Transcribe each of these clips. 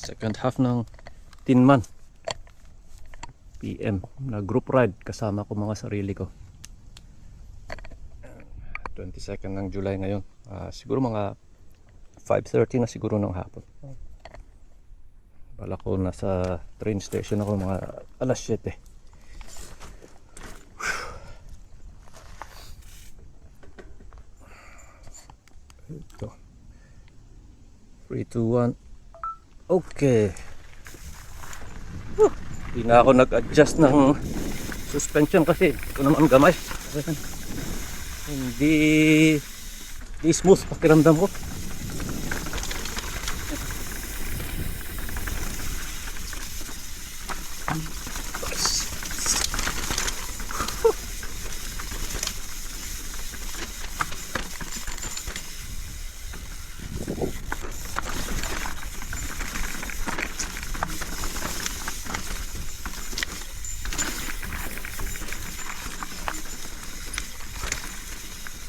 second half ng Tinman PM na group ride kasama ko mga sarili ko. 22nd ng July ngayon. Siguro mga 5:30 na siguro ng hapon. Bala ko nasa train station ako mga alas 7. Ito. 3, 2, 1. Okay. Hindi na ako nag-adjust ng suspension kasi ito naman gamay. Hindi smooth pakiramdam ko.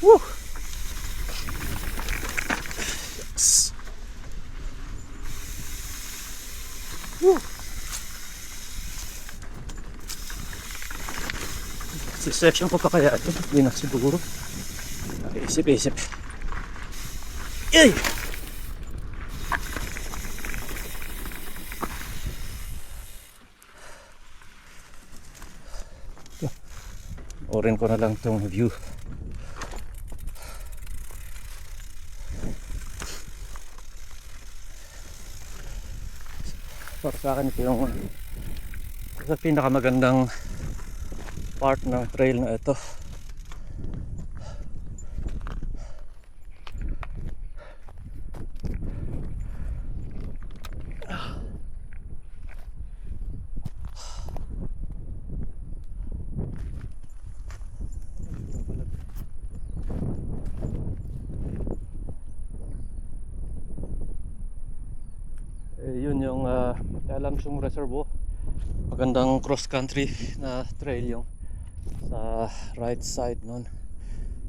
Woo! Yes. Woo! Si section ko pa kaya ito? Hindi na siguro. Isip-isip. Yay! Orin ko na lang itong view. Para sa akin ito yung sa pinakamagandang part ng trail na ito. Yun yung Talamsung Reservoir. Magandang cross country na trail yung sa right side nun.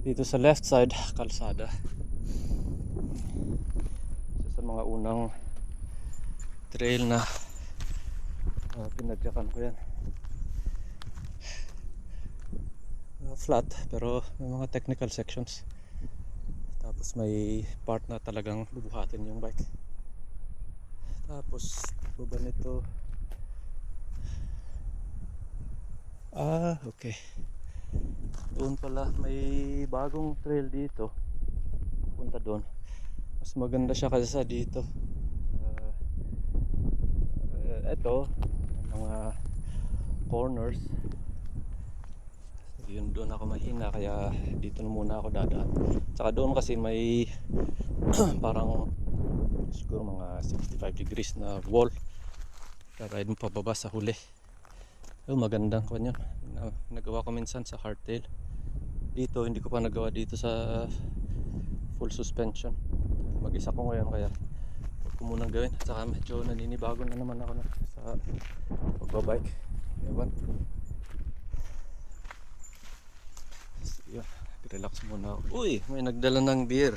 Dito sa left side kalsada. Isa sa mga unang trail na pinagyakan ko yan. Flat pero may mga technical sections. Tapos may part na talagang bubuhatin yung bike. Tapos baba nito. Okay. Doon pala may bagong trail dito. Punta doon. Mas maganda siya kaysa dito. Ito mga corners. Yun doon ako mahina kaya dito na muna ako dadaan. Tsaka doon kasi may parang siguro mga 65 degrees na wall. Ride mo pababa sa huli. Magandang kanya. Nagawa ko minsan sa hardtail. Dito hindi ko pa nagawa dito sa full suspension. Mag-isa ko ngayon kaya huwag ko munang gawin. At saka medyo naninibago na naman ako sa pagbabike. Ewan. Relax muna ako. Uy, may nagdala ng beer.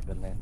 Tagal na yan.